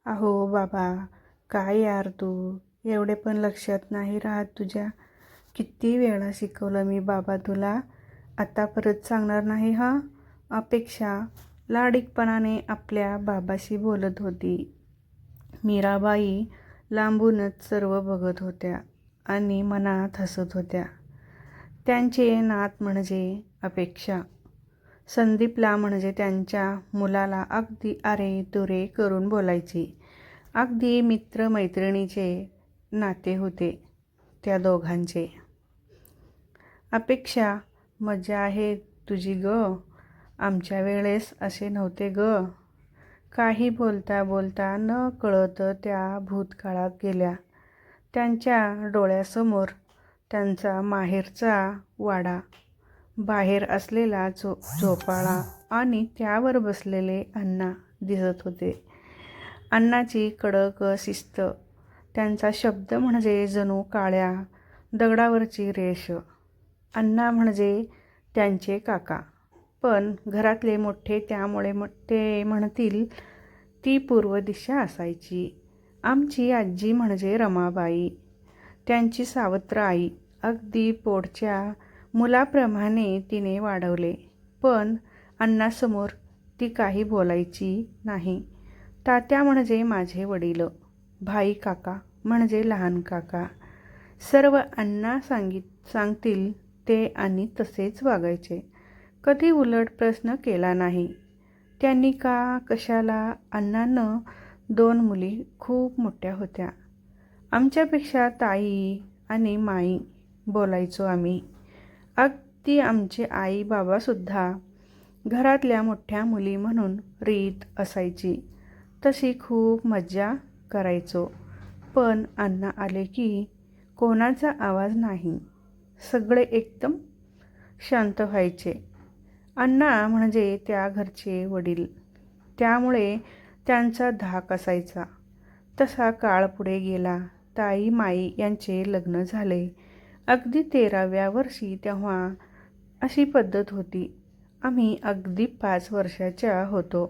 अहो बाबा, काय यार तू एवढे पण लक्षात नाही राहत तुझ्या. किती वेळा शिकवलं मी बाबा तुला. आता परत सांगणार नाही हा. अपेक्षा लाडिकपणाने आपल्या बाबाशी बोलत होती. मीराबाई लांबूनच सर्व बघत होत्या आणि मनात हसत होत्या. त्यांचे नात म्हणजे अपेक्षा. संदीपला म्हणजे त्यांच्या मुलाला अगदी अरे तुरे करून बोलायची. अगदी मित्रमैत्रिणीचे नाते होते त्या दोघांचे. अपेक्षा, मजा आहे तुझी ग. आमच्या वेळेस असे नव्हते ग. काही बोलता बोलता न कळत त्या भूतकाळात गेल्या. त्यांच्या डोळ्यासमोर त्यांचा माहेरचा वाडा, बाहेर असलेला झोपाळा आणि त्यावर बसलेले अण्णा दिसत होते. अण्णाची कडक शिस्त, त्यांचा शब्द म्हणजे जणू काळ्या दगडावरची रेष. अण्णा म्हणजे त्यांचे काका, पण घरातले मोठे त्यामुळे ते म्हणतील ती पूर्व दिशा असायची. आमची आजी म्हणजे रमाबाई, त्यांची सावत्र आई. अगदी पोटच्या मुलाप्रमाणे तिने वाढवले, पण अण्णासमोर ती काही बोलायची नाही. तात्या म्हणजे माझे वडील, भाई काका म्हणजे लहान काका. सर्व अण्णा सांगतील ते आणि तसेच वागायचे. कधी उलट प्रश्न केला नाही त्यांनी का कशाला. अण्णांना 2 मुली खूप मोठ्या होत्या. आमच्यापेक्षा ताई आणि माई बोलायचो आम्ही. अगदी आमचे आई बाबासुद्धा घरातल्या मोठ्या मुली म्हणून रीत असायची तशी खूप मज्जा करायचो. पण अण्णा आले की कोणाचा आवाज नाही, सगळे एकदम शांत व्हायचे. अण्णा म्हणजे त्या घरचे वडील, त्यामुळे त्यांचा धाक असायचा. तसा काळ पुढे गेला. ताई माई यांचे लग्न झाले अगदी 13व्या वर्षी. तेव्हा अशी पद्धत होती. आम्ही अगदी 5 वर्षाच्या होतो.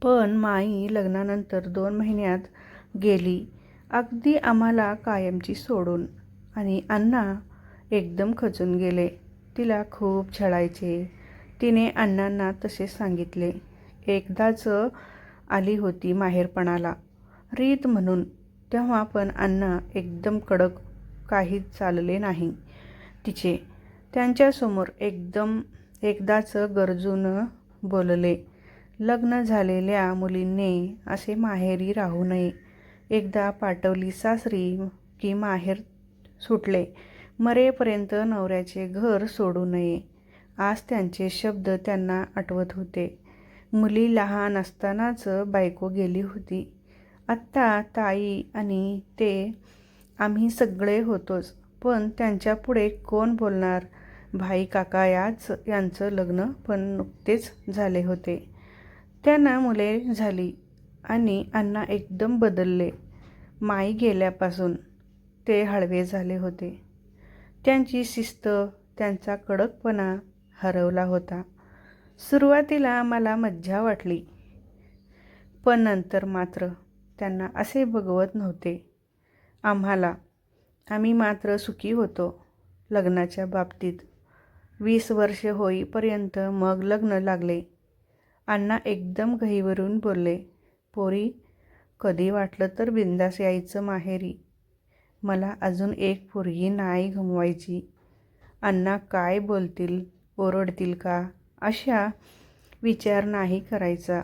पण माई लग्नानंतर 2 महिन्यात गेली, अगदी आम्हाला कायमची सोडून. आणि अण्णा एकदम खचून गेले. तिला खूप छळायचे. तिने अण्णांना तसे सांगितले. एकदाच आली होती माहेरपणाला रीत म्हणून, तेव्हा पण अण्णा एकदम कडक, काहीच चालले नाही तिचे. त्यांच्यासमोर एकदाच गरजून बोलले, लग्न झालेल्या मुलींनी असे माहेरी राहू नये. एकदा पाठवली सासरी की माहेर सुटले. मरेपर्यंत नवऱ्याचे घर सोडू नये. आज त्यांचे शब्द त्यांना आठवत होते. मुली लहान असतानाच बायको गेली होती. आत्ता ताई आणि ते आम्ही सगळे होतोच, पण त्यांच्यापुढे कोण बोलणार. भाई काका यांचं लग्न पण नुकतेच झाले होते. त्यांना मुले झाली आणि अण्णा एकदम बदलले. माई गेल्यापासून ते हळवे झाले होते. त्यांची शिस्त, त्यांचा कडकपणा हरवला होता. सुरुवातीला मला मज्जा वाटली, पण नंतर मात्र त्यांना असे बघवत नव्हते आम्हाला. आम्ही मात्र सुखी होतो लग्नाच्या बाबतीत. 20 वर्ष होईपर्यंत मग लग्न लागले. अण्णा एकदम घाईवरून बोलले, पोरी, कधी वाटलं तर बिनधास्त यायचं माहेरी. मला अजून एक पोरगी नाही गमवायची. अण्णा काय बोलतील, ओरडतील का, अशा विचार नाही करायचा.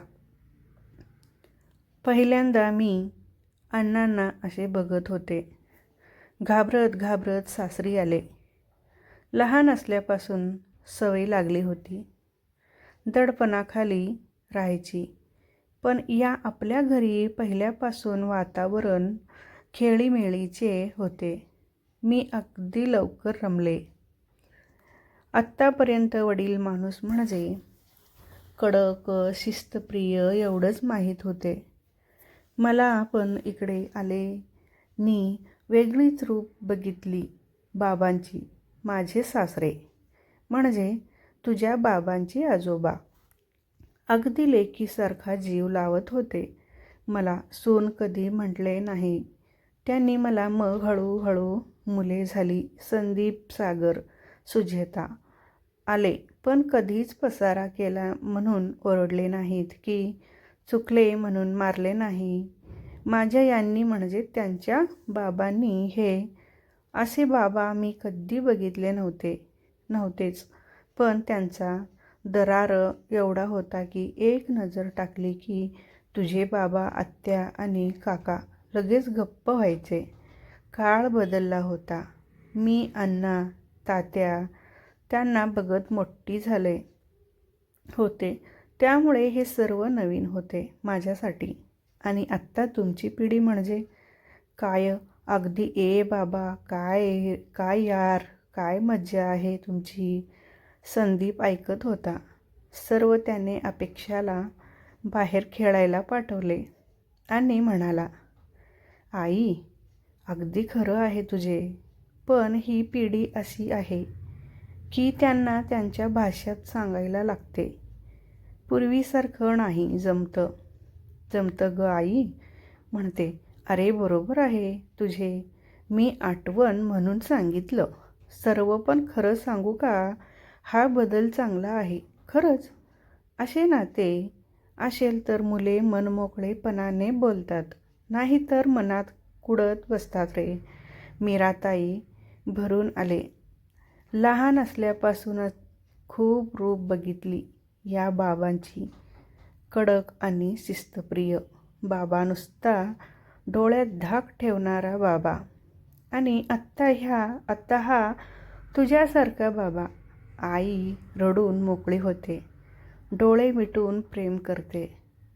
पहिल्यांदा मी अण्णांना असे बघत होते. घाबरत घाबरत सासरी आले. लहान असल्यापासून सवय लागली होती दडपणाखाली राहायची. पण या आपल्या घरी पहिल्यापासून वातावरण खेळीमेळीचे होते. मी अगदी लवकर रमले. आत्तापर्यंत वडील माणूस म्हणजे कडक, शिस्तप्रिय एवढंच माहीत होते मला. पण इकडे आले नी वेगळीच रूप बघितली बाबांची. माझे सासरे म्हणजे तुझ्या बाबांचे आजोबा अगदी लेकीसारखा जीव लावत होते. मला सून कधी म्हटले नाही. त्यांनी मला मग हळूहळू मुले झाली. संदीप, सागर, सुजेता आले, पण कधीच पसारा केला म्हणून ओरडले नाहीत की चुकले म्हणून मारले नाही. माझ्या यांनी म्हणजे त्यांच्या बाबांनी हे असे बाबा मी कधी बघितले नव्हतेच. पण त्यांचा दरार एवढा होता की एक नजर टाकली की तुझे बाबा, आत्या आणि काका लगेच गप्प व्हायचे. काळ बदलला होता. मी अण्णा, तात्या त्यांना बघत मोठी झाले होते. त्यामुळे हे सर्व नवीन होते माझ्यासाठी. आणि आत्ता तुमची पिढी म्हणजे काय अगदी ए बाबा, काय यार, काय मज्जा आहे तुमची. संदीप ऐकत होता. सर्व त्याने अपेक्षाला बाहेर खेळायला पाठवले आणि म्हणाला, आई, अगदी खरं आहे तुझे. पण ही पिढी अशी आहे की त्यांना त्यांच्या भाषेत सांगायला लागते. पूर्वीसारखं नाही जमतं ग आई, म्हणते. अरे बरोबर आहे तुझे. मी आठवण म्हणून सांगितलं. सर्व पण खरं सांगू का, हा बदल चांगला आहे खरंच. असे नाते असेल तर मुले मनमोकळेपणाने बोलतात, नाही तर मनात कुडत बसतात रे. मीराताई भरून आले. लहान असल्यापासूनच खूप रूप बघितली या बाबांची. कडक आणि शिस्तप्रिय बाबा, नुसता डोळ्यात धाक ठेवणारा बाबा. आणि आत्ता हा तुझ्यासारखा बाबा. आई रडून मोकळी होते, डोळे मिटून प्रेम करते.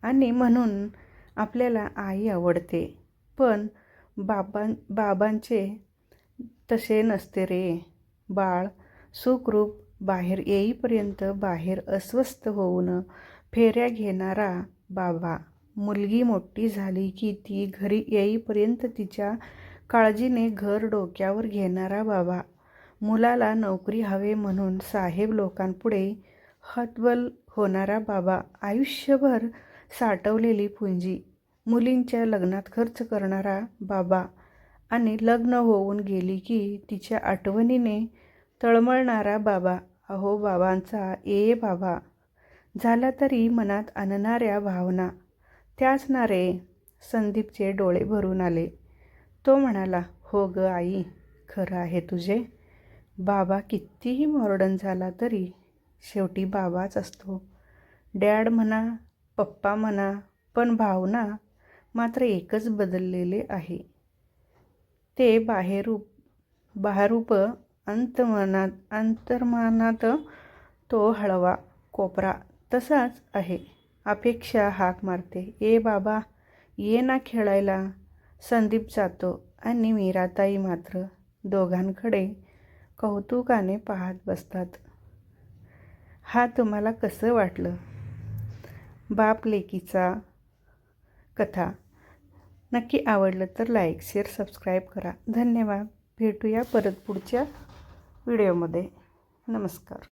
आणि म्हणून आपल्याला आई आवडते. पण बाबांचे तसे नसते रे. बाळ सुखरूप बाहेर येईपर्यंत बाहेर अस्वस्थ होऊन फेऱ्या घेणारा बाबा. मुलगी मोठी झाली की ती घरी येईपर्यंत तिच्या काळजीने घर डोक्यावर घेणारा बाबा. मुलाला नोकरी हवे म्हणून साहेब लोकांपुढे हतबल होणारा बाबा. आयुष्यभर साठवलेली पुंजी मुलींच्या लग्नात खर्च करणारा बाबा. आणि लग्न होऊन गेली की तिच्या आठवणीने तळमळणारा बाबा. अहो बाबांचा ए बाबा झाला तरी मनात आणणाऱ्या भावना त्याच ना रे. संदीपचे डोळे भरून आले. तो म्हणाला, हो ग आई, खरं आहे तुझे. बाबा कितीही मॉडर्न झाला तरी शेवटी बाबाच असतो. डॅड म्हणा, पप्पा म्हणा, पण भावना मात्र एकच बदललेले आहे. ते बाहरूप अंतर्मनात तो हळवा कोपरा तसाच आहे. अपेक्षा हाक मारते, ए बाबा ये ना खेळायला. संदीप जातो आणि मीराताई मात्र दोघांकडे कौतुकाने पाहत बसतात. हा तुम्हाला कसं वाटलं बाप लेकीचा कथा? नक्की आवडलं तर लाईक, शेअर, सबस्क्राईब करा. धन्यवाद. भेटूया परत पुढच्या व्हिडिओमध्ये. नमस्कार.